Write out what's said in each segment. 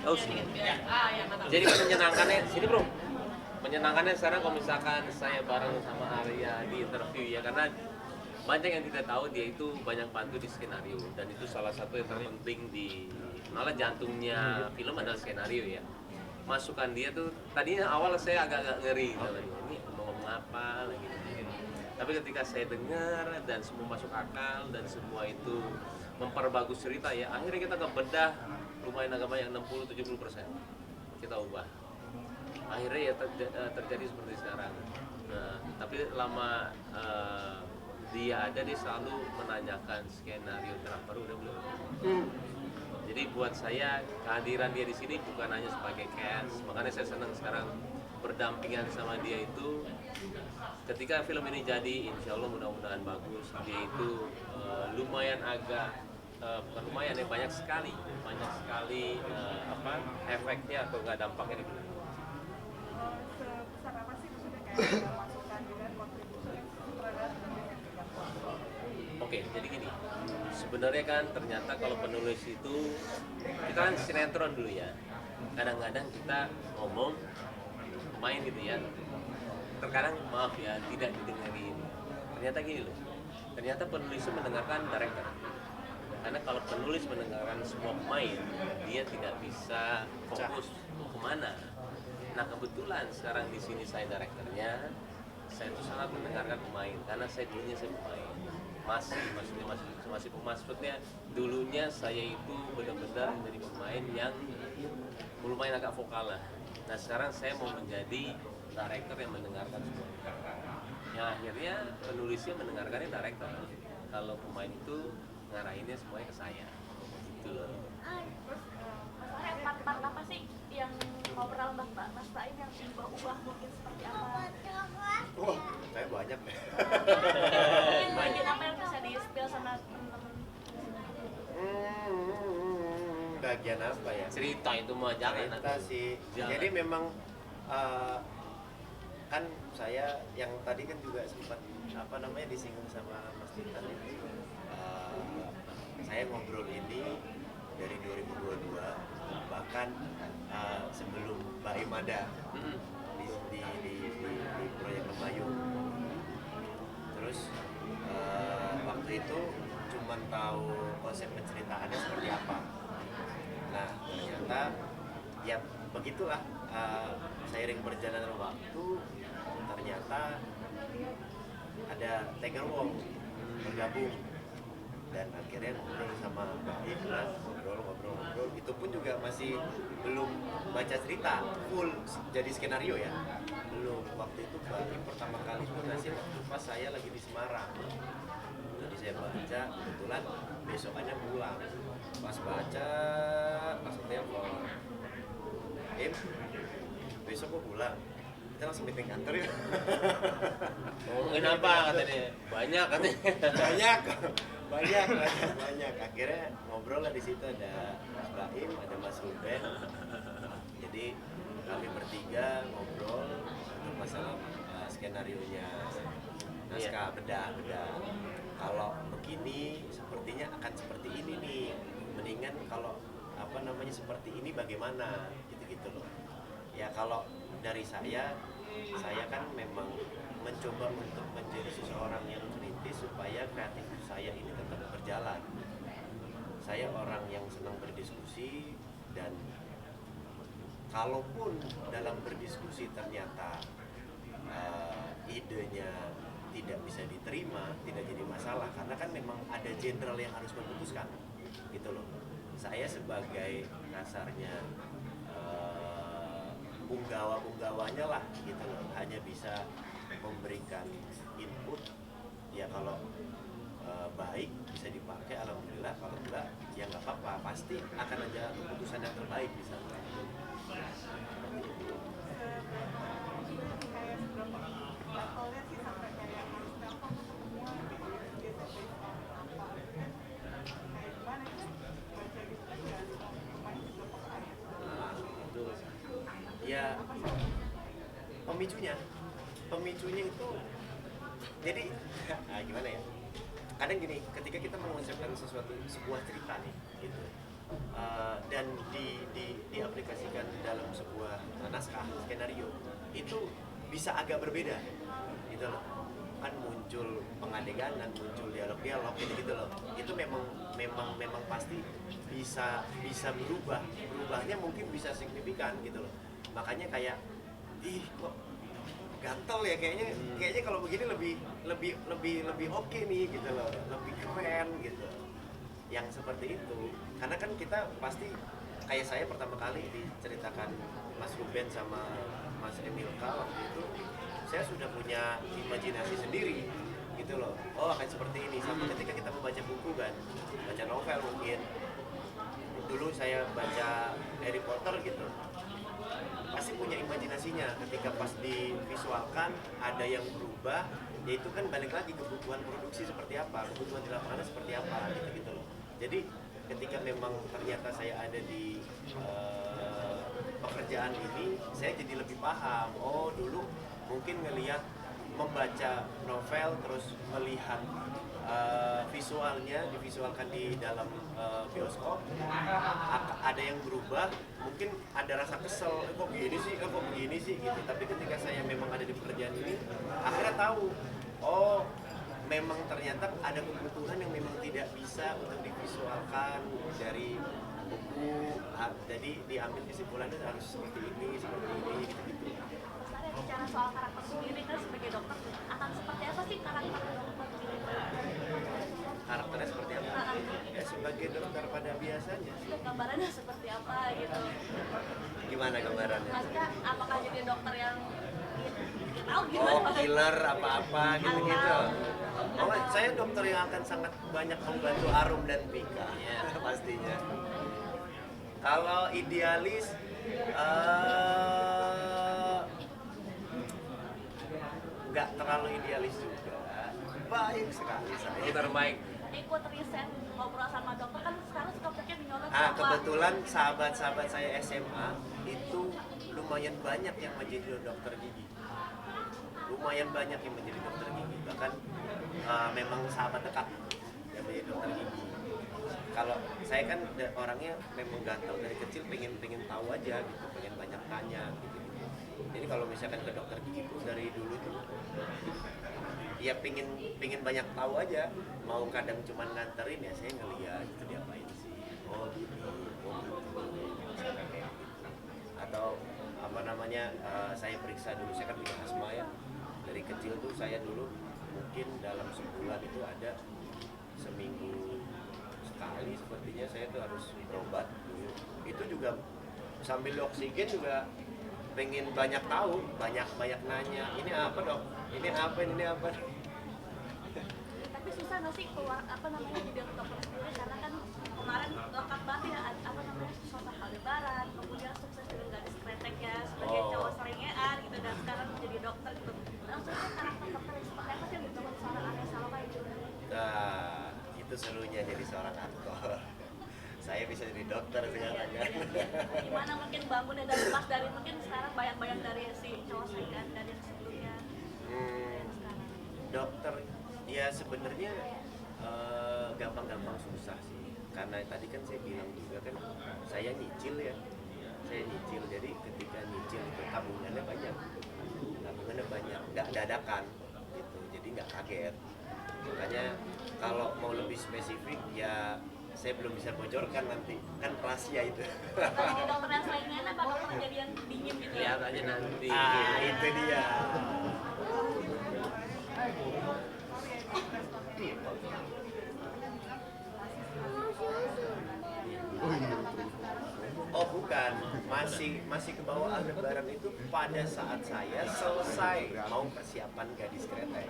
Oh, jadi menyenangkannya sini bro, menyenangkannya sekarang kalau misalkan saya bareng sama Arya di interview ya, karena banyak yang tidak tahu dia itu banyak bantu di skenario, dan itu salah satu yang terpenting di malah jantungnya film adalah skenario ya. Masukan dia tuh tadinya awal saya agak-agak ngeri gitu, ini mau ngomong apa lagi gitu. Tapi ketika saya dengar dan semua masuk akal dan semua itu memperbagus cerita ya, akhirnya kita ngebedah lumayan agak banyak 60-70% kita ubah. Akhirnya ya terjadi seperti sekarang. Nah, tapi lama dia ada, dia selalu menanyakan skenario draft baru udah belum. Jadi buat saya kehadiran dia di sini bukan hanya sebagai cast, makanya saya senang sekarang berdampingan sama dia itu. Ketika film ini jadi, insya Allah mudah-mudahan bagus. Dia itu lumayan agak bukan lumayan ya, banyak sekali efeknya atau nggak dampaknya di film. Sebesar apa sih maksudnya kayak masukan dan kontribusi sutradara Oke, jadi gini, sebenarnya kan ternyata kalau penulis itu, kita kan sinetron dulu ya, kadang-kadang kita ngomong main gitu ya, terkadang maaf ya tidak didengarin. Ternyata gini loh, ternyata penulis itu mendengarkan director, karena kalau penulis mendengarkan semua pemain, dia tidak bisa fokus mau kemana. Nah kebetulan sekarang di sini saya direkturnya, saya tuh sangat mendengarkan pemain, karena saya dulunya saya pemain, maksudnya dulunya saya itu benar-benar menjadi pemain yang lumayan agak vokal lah. Nah sekarang saya mau menjadi director yang mendengarkan semua. Ya akhirnya penulisnya mendengarkannya director, kalau pemain itu ngarahinnya semuanya ke saya. Gitu loh. Masalahnya part-part apa sih yang mau pernah Mas Baim yang ubah-ubah mungkin seperti apa? Wah, saya banyak deh. Mungkin bagian apa yang bisa di-spill sama teman-teman? Bagian apa ya? Cerita itu mah jangan Cerita sih. Jangan. Jadi memang kan saya yang tadi kan juga sempat disinggung sama Mas Titan ini. Saya ngobrol ini dari 2022, bahkan sebelum Mbak Im ada di proyek Lembayung. Terus waktu itu cuman tahu konsep penceritaannya seperti apa. Nah ternyata ya begitulah, seiring perjalanan waktu ternyata ada Tiger Wong bergabung, dan akhirnya ngobrol sama Mbak Im, ngobrol itu pun juga masih belum baca cerita full jadi skenario ya, belum. Waktu itu Mbak Im pertama kali itu ngasih waktu pas saya lagi di Semarang, jadi saya baca, kebetulan besokannya pulang, pas baca langsung telepon, Im besok gua pulang, kita langsung meeting kantor ya. Ngomongin apa katanya? Banyak katanya. banyak. Akhirnya ngobrol lah di situ, ada Mas Baim, ada Mas Ruben. Jadi kami bertiga ngobrol untuk masalah skenarionya, naskah, bedah. Kalau begini sepertinya akan seperti ini nih. Mendingan kalau seperti ini bagaimana? Gitu loh. Ya kalau dari saya kan memang mencoba untuk menjadi seseorang yang kritis supaya kreatif saya ini tetap berjalan. Saya orang yang senang berdiskusi, dan kalaupun dalam berdiskusi ternyata idenya tidak bisa diterima, tidak jadi masalah, karena kan memang ada jenderal yang harus memutuskan, gitu loh. Saya sebagai kasarnya punggawanya lah, gitu loh, hanya bisa memberikan input. Ya kalau baik bisa dipakai, alhamdulillah. Kalau enggak ya nggak apa-apa, pasti akan ada keputusan yang terbaik di sana. kayak seberapa levelnya sih sampai kayak harus telepon semua biasa apa kayak gimana sih baca gitu kan nggak semua pemain juga peka ya. Ya pemicunya itu jadi gimana ya, kadang gini, ketika kita mengucapkan sebuah cerita nih gitu, dan diaplikasikan dalam sebuah naskah skenario itu bisa agak berbeda gitu loh. Kan muncul pengadeganan, muncul dialog-dialog gitu loh. Itu memang pasti bisa berubahnya mungkin bisa signifikan gitu loh. Makanya kayak kok gatel ya, kayaknya kalau begini lebih oke nih gitu loh, lebih keren gitu yang seperti itu. Karena kan kita pasti, kayak saya pertama kali diceritakan Mas Ruben sama Mas Emilka waktu itu, saya sudah punya imajinasi sendiri gitu loh. Oh, akan seperti ini. Sama ketika kita membaca buku kan, baca novel mungkin dulu saya baca Harry Potter gitu, pasti punya imajinasinya. Ketika pas divisualkan ada yang berubah, yaitu kan balik lagi kebutuhan produksi seperti apa, kebutuhan di lapangan seperti apa gitu loh. Jadi ketika memang ternyata saya ada di pekerjaan ini, saya jadi lebih paham. Oh, dulu mungkin ngelihat, membaca novel terus melihat visualnya divisualkan di dalam bioskop, ada yang berubah, mungkin ada rasa kesel, kok begini sih gitu. Tapi ketika saya memang ada di pekerjaan ini, akhirnya tahu, oh memang ternyata ada kebutuhan yang memang tidak bisa untuk divisualkan dari buku, jadi diambil kesimpulannya harus seperti ini gitu. Mas Arya bicara soal karakter sendiri kan sebagai dokter, akan seperti apa sih karakter dokter sendiri? Karakternya seperti apa? Ya sebagai dokter pada biasanya. Gambarannya seperti apa gitu? Gimana gambarannya? Maksudnya apakah jadi dokter yang tahu Oh, gimana? killer apa-apa gitu-gitu. Oh, saya dokter yang akan sangat banyak membantu Arum dan Pika, ya, pastinya. Kalau idealis, nggak terlalu idealis juga. Baik sekali saya. Dokter baik. Ikut riset ngobrol sama dokter kan sekarang suka pakai menyorot Kebetulan sahabat-sahabat saya SMA itu lumayan banyak yang menjadi dokter gigi. Lumayan banyak yang menjadi dokter gigi. Bahkan memang sahabat dekat yang menjadi dokter gigi. Kalau saya kan orangnya memang gatel dari kecil, pengen tahu aja gitu, pengen banyak tanya gitu. Jadi kalau misalkan ke dokter gigi pun dari dulu tuh ya pengen banyak tahu aja. Mau kadang cuma nganterin ya, saya ngeliat itu diapain sih, oh gini, oh gitu. Atau apa namanya, saya periksa dulu, saya kan punya asma ya. Dari kecil tuh saya dulu mungkin dalam sebulan itu ada seminggu sekali sepertinya saya tuh harus berobat dulu. Itu juga sambil oksigen juga pengen banyak tahu, banyak nanya, ini apa dok, ini apa. tapi susah nggak sih keluar jadi dokter sendiri karena kan kemarin lengkap banget ya sosok Aldebaran, kemudian sukses dengan gadis kretek ya sebagai cowok serengean gitu, dan sekarang menjadi dokter gitu. Maksudnya karakter dokter yang seperti apa sih yang dibangun seorang Arya Saloka gitu? Nah, itu serunya jadi seorang aktor. Saya bisa jadi dokter sekarang kan. Gimana mungkin bangunnya dari pas dari mungkin sekarang bayang-bayang dari si cowok serengean dan yang sebelumnya dan sekarang. Dokter ya sebenarnya gampang-gampang susah sih, karena tadi kan saya bilang juga kan saya nyicil, jadi ketika nyicil itu tabungannya banyak, nggak dadakan gitu, jadi nggak kaget. Makanya kalau mau lebih spesifik ya saya belum bisa bocorkan, nanti kan rahasia itu. Jadi dokter yang serengean apa dokter jadi yang dingin gitu? Lihat aja nanti. Itu dia. Oh bukan, masih ke bawah Aldebaran itu pada saat saya selesai mau persiapan Gadis Kretek.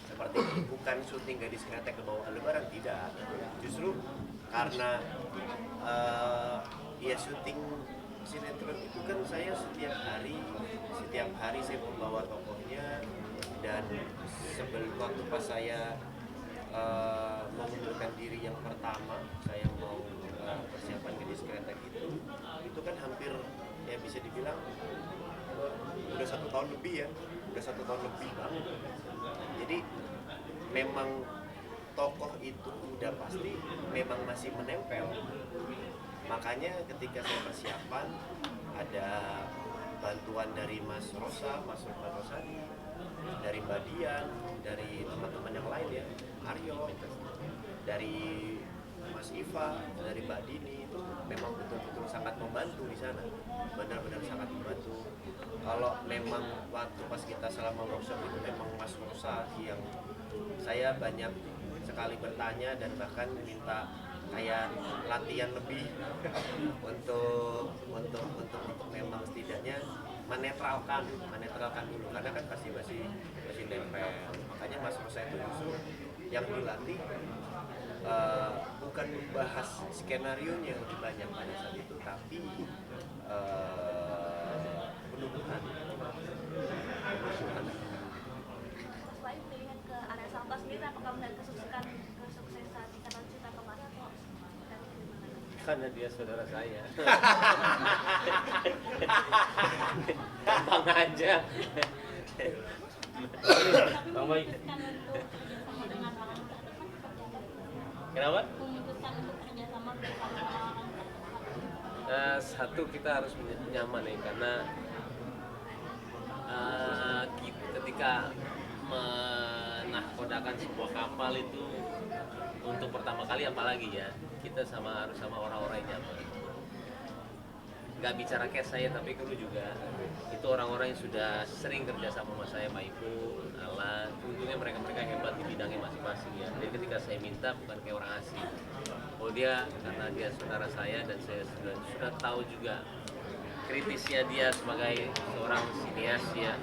Seperti bukan syuting Gadis Kretek ke bawah Aldebaran, tidak. Justru karena ya syuting sinetron itu kan saya setiap hari saya membawa tokohnya, dan sebelum waktu pas saya mengundurkan diri yang pertama, saya mau persiapan Gadis Kretek itu kan hampir ya bisa dibilang udah 1 tahun lebih banget. Jadi memang tokoh itu udah pasti memang masih menempel makanya ketika saya persiapan ada bantuan dari Mas Rosa, Mas Rukman Rosadi, dari Mbak Dian, dari teman-teman yang lain ya, Aryo, dari Mas Iva, dari Mbak Dini, itu memang betul-betul sangat membantu di sana, benar-benar sangat membantu. Kalau memang waktu pas kita selama workshop itu memang Mas Rosa yang saya banyak sekali bertanya dan bahkan minta kayak latihan lebih untuk memang setidaknya menetralkan dulu, karena kan pasti masih nempel. Makanya Mas Rosa itu justru yang dilatih bukan membahas skenario nya yang lebih banyak pada saat itu, tapi penubuhan. Selain pilihan ke area sampah sendiri, apakah melihat kesuksesan Ikatan Cinta kemarin atau dari gimana? Karena dia saudara saya. Gampang aja. Bang Boy, Kenapa? memutuskan untuk kerjasama bersama Satu, kita harus nyaman ya, karena ketika menahkodakan sebuah kapal itu untuk pertama kali, apalagi ya, kita harus sama orang-orang yang nyaman. Nggak bicara kayak saya, tapi kru juga itu orang-orang yang sudah sering kerja sama saya, Pak Ibu, Alan. Tentunya mereka hebat di bidangnya masing-masing ya. Jadi ketika saya minta, bukan kayak orang asing. Oh dia, karena dia saudara saya dan saya sudah tahu juga kritisnya dia sebagai seorang sinias ya.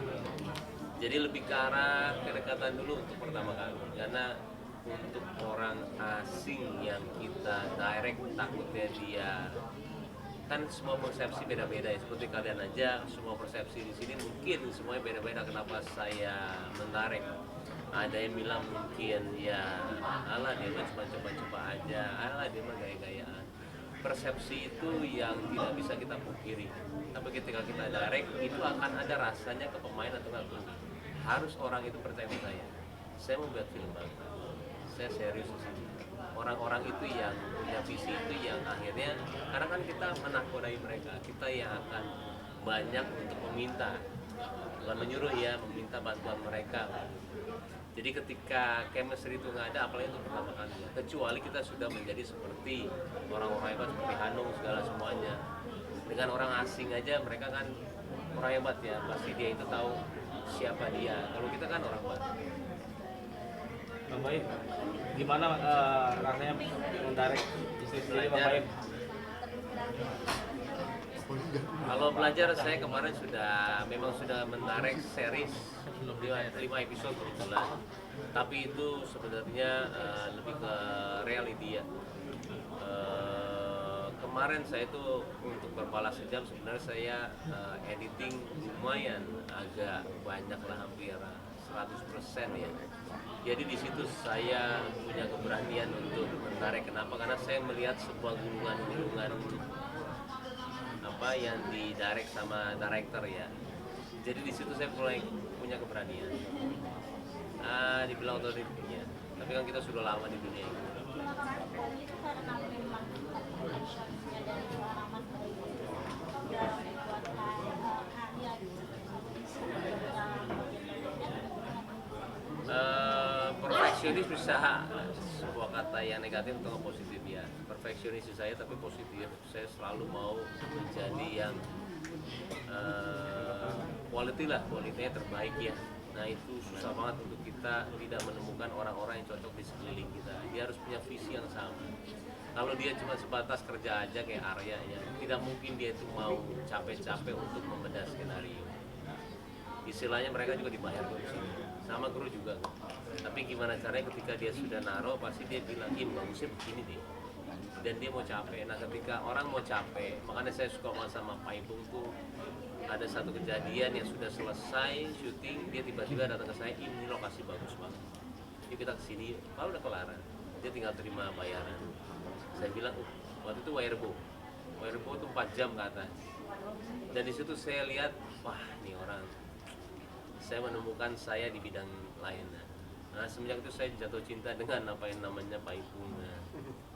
Jadi lebih ke arah kedekatan dulu untuk pertama kali, karena untuk orang asing yang kita direct takutnya dia, kan semua persepsi beda-beda ya, seperti kalian aja semua persepsi di sini mungkin semuanya beda-beda. Kenapa saya menarik? Ada yang bilang mungkin ya alah dia mah cuma coba-coba aja, alah dia mah gaya-gayaan. Persepsi itu yang tidak bisa kita pungkiri, tapi ketika kita direct itu akan ada rasanya ke pemain atau nggak. Harus orang itu percaya sama saya mau buat film bagus, saya serius di sini. Orang-orang itu yang punya visi itu yang akhirnya, karena kan kita menakodai mereka, kita yang akan banyak untuk meminta, bukan menyuruh ya, meminta bantuan mereka. Jadi ketika chemistry itu nggak ada, apalagi untuk pertama kali, kecuali kita sudah menjadi seperti orang-orang hebat seperti Hanung segala semuanya. Dengan orang asing aja mereka kan orang hebat ya, pasti dia itu tahu siapa dia. Kalau kita kan orang baru. Bang Boy, gimana rasanya mendarik istri sendiri Bang Boy? Kalau belajar, saya kemarin memang sudah menarik series 5 episode kebetulan. Tapi itu sebenarnya lebih ke reality ya. Kemarin saya itu untuk berbalas sejam sebenarnya saya editing lumayan agak banyak lah, hampir 100% ya. Jadi di situ saya punya keberanian untuk menarik. Kenapa? Karena saya melihat sebuah gulungan apa yang didirect sama director ya. Jadi di situ saya mulai punya keberanian. Dibilang otoritinya, tapi kan kita sudah lama di dunia ini. dari itu karena memang actionnya dari seorang Mas Boy sudah membuatkan karya Perfeksionis bisa sebuah kata yang negatif atau positif ya. Perfeksionis saya tapi positif. Saya selalu mau menjadi yang quality-nya terbaik ya. Nah itu susah banget untuk kita tidak menemukan orang-orang yang cocok di sekeliling kita. Dia harus punya visi yang sama. Kalau dia cuma sebatas kerja aja kayak Arya ya, tidak mungkin dia itu mau capek-capek untuk membedah skenario. Istilahnya mereka juga dibayar kok di sini. Sama kru juga. Tapi gimana caranya ketika dia sudah naruh, pasti dia bilang, bagusnya begini deh. Dan dia mau capek. Nah ketika orang mau capek, makanya saya suka banget sama Pak Ipung tuh. Ada satu kejadian yang sudah selesai syuting, dia tiba-tiba datang ke saya, ini lokasi bagus banget. Yuk kita kesini, kalau udah kelar, dia tinggal terima bayaran. Saya bilang, waktu itu Wirebo itu 4 jam ke atas. Dan di situ saya lihat, wah ini orang, saya menemukan saya di bidang lain. Nah semenjak itu saya jatuh cinta dengan apa yang namanya Pak Ipung.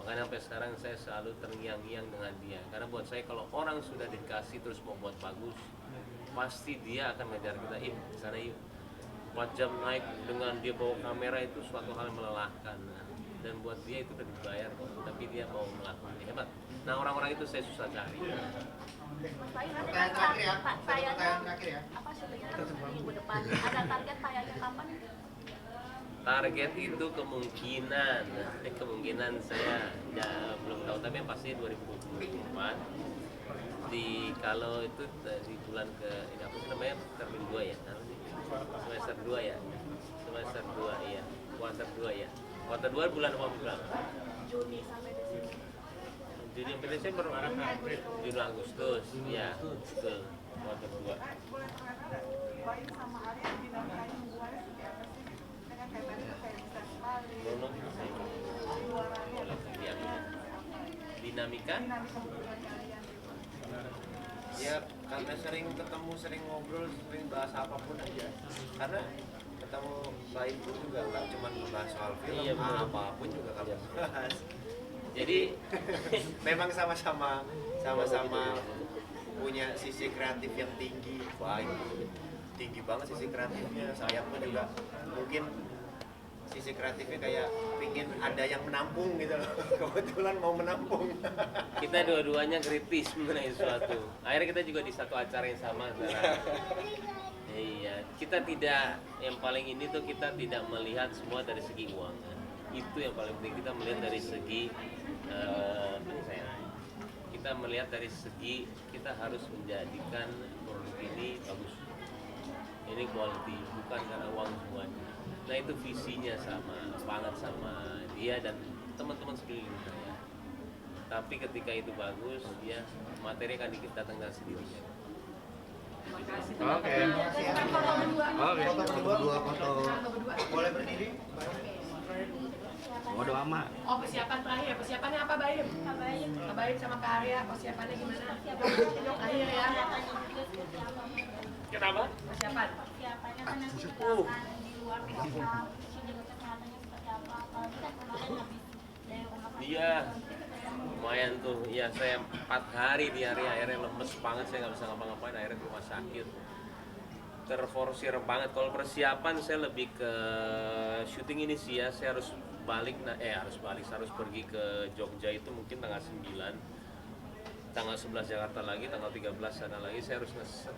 Makanya sampai sekarang saya selalu terngiang-ngiang dengan dia. Karena buat saya kalau orang sudah dikasih terus mau buat bagus, pasti dia akan ngejar kita, sana yuk. 4 jam naik dengan dia bawa kamera itu suatu hal yang melelahkan. Dan buat dia itu udah dibayar kok, tapi dia mau melakukannya, hebat. Nah orang-orang itu saya susah cari. Mas Bayu nanti Pertanyaan terakhir ya. Pak, tayangnya Pertanyaan terakhir ya. apa syutingnya kan minggu depan. Ada target tayangnya kapan? Target itu kemungkinan saya ya belum tahu, tapi yang pasti 2024 kalau itu di bulan ke ini apa sih namanya, termin 2 ya, semester 2 ya, semester 2 iya, kuarter 2 ya, kuarter 2 bulan apa bulan? Juni sampai Desember. Juni sampai Desember, Juni Agustus, ya betul, kuarter 2. Boleh ternyata Bayu sama Arya dinamikanya hubungannya seperti apa sih? Dengan kayak tadi tuh kayak bisa sekali Nono, di luarannya boleh lihat dinamika. dinamika hubungan kalian gitu. Ya karena sering ketemu, sering ngobrol, sering bahas apapun aja. Karena ketemu baik pun juga nggak cuma membahas soal film, Iya, betul. apapun juga kami bahas. Jadi Memang sama-sama punya sisi kreatif yang tinggi, baik tinggi banget sisi kreatifnya. Saya pun juga mungkin sisi kreatifnya kayak pingin ada yang menampung gitu loh. Kebetulan mau menampung. kita dua-duanya kritis mengenai sesuatu. Akhirnya kita juga di satu acara yang sama sekarang. Iya, kita tidak, yang paling ini tuh kita tidak melihat semua dari segi uang. Itu yang paling penting, kita melihat dari segi ini saya. Kita melihat dari segi kita harus menjadikan produk ini bagus. Ini quality, bukan karena uang semuanya. Nah itu visinya sama banget sama dia dan teman-teman sekeliling saya. Tapi ketika itu bagus, ya materi akan dikit datang dari sendirinya. Oke. Oke. Foto berdua, foto. Boleh berdiri? Bodo amat. Oh, persiapan terakhir. Persiapannya apa, Baim? Kak Baim sama Kak Arya, persiapannya gimana? Akhir ya. Kenapa? Persiapan. Persiapannya kan nanti juga akan di luar kota, jaga kesehatannya seperti apa. Apalagi kan kemarin habis dari rumah sakit. Iya, lumayan tuh. Ya saya 4 hari di area akhirnya lemes banget, saya nggak bisa ngapa-ngapain, akhirnya ke rumah sakit. Terforsir banget. Kalau persiapan saya lebih ke syuting ini sih ya, saya harus harus pergi ke Jogja itu mungkin tanggal 9, tanggal 11 Jakarta lagi, tanggal 13 sana lagi. Saya harus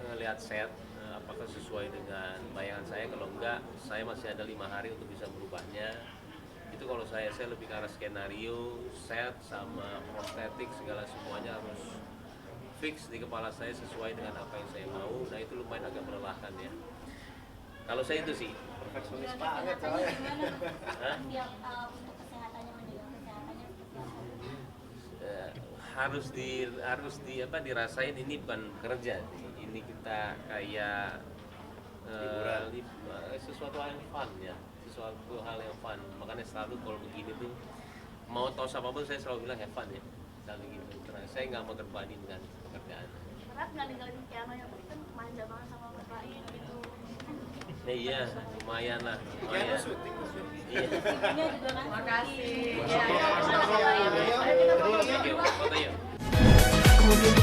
ngelihat set apakah sesuai dengan bayangan saya. Kalau enggak, saya masih ada 5 hari untuk bisa merubahnya. Itu kalau saya lebih ke arah skenario, set sama prostetik, segala semuanya harus fix di kepala saya sesuai dengan apa yang saya mau. Nah itu lumayan agak melelahkan ya. Kalau saya itu sih Perfeksionis Jaga banget kesehatannya soalnya. gimana? Hah? Biar untuk kesehatannya, menjaga kesehatannya seperti apa? harus dirasain. Ini bukan kerja sih. Ini kita kayak sesuatu hal yang fun ya, sesuatu hal yang fun. Makanya selalu kalau begini tuh mau tahu siapapun saya selalu bilang have fun ya, selalu gitu. Karena saya nggak mau terbebani dengan pekerjaan. Berat nggak ninggalin piano yang tadi kan manja banget sama Mas Bayu gitu. Ya iya, lumayan lah. Piano syuting. Iya. Ini juga kan Makasih. seperti- Ya, ya. Ayo kita foto Thank you. Foto yuk. Kemudian